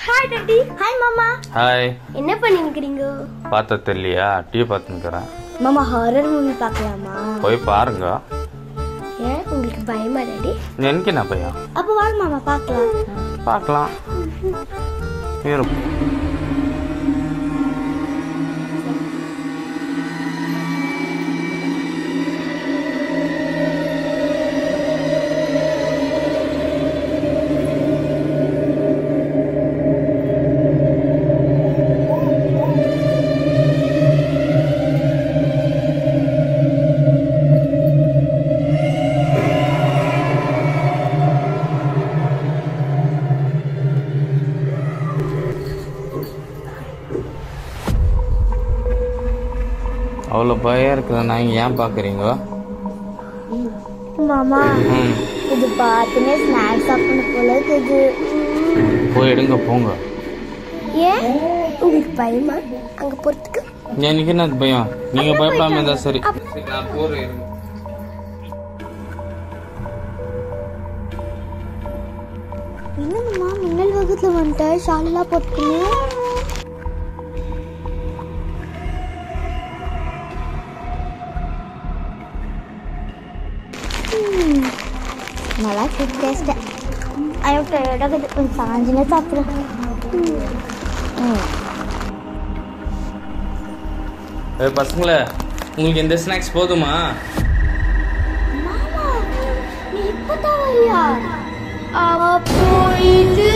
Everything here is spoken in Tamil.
Hi daddy. ஹாய் மாமா. ஹாய். என்ன பண்ணிக்கிறீங்க? பார்த்தா தெரியலையா? டிவி பார்த்துக்கிறேன். மாமா ஹாரர் மூவி பார்க்கலாமா? போய் பாருங்க. ஏன் உங்களுக்கு பயமா டாடி? எனக்கு என்ன பயம்? அப்ப வாங்க மாமா பார்க்கலாம். பார்க்கலாம். அவ்வளோ பயம் இருக்குதா? நான் ஏன் பார்க்குறீங்க மாமா? இது பார்த்துனே ஸ்நாக்ஸ் சாப்பிடணும் போல இருக்குது. போய் எடுங்க போங்க. ஏன் உங்களுக்கு பயமா அங்க போறதுக்கு? எனக்கு என்ன பயம்? நீங்க பயப்படாம இருந்தா சரி. நான் போறேன். என்னம்மா மின்னல் வகுத்துல வந்துட்ட? ஷாலெல்லாம் போட்டுக்கணும். நல்லா டேஸ்ட். கொஞ்சம் சாஞ்சினே சாப்பிட்றேன். பசங்களே, உங்களுக்கு எந்த ஸ்நாக்ஸ் போதுமா? மாமா நீ இப்பதான் வரியா? அப்போ இது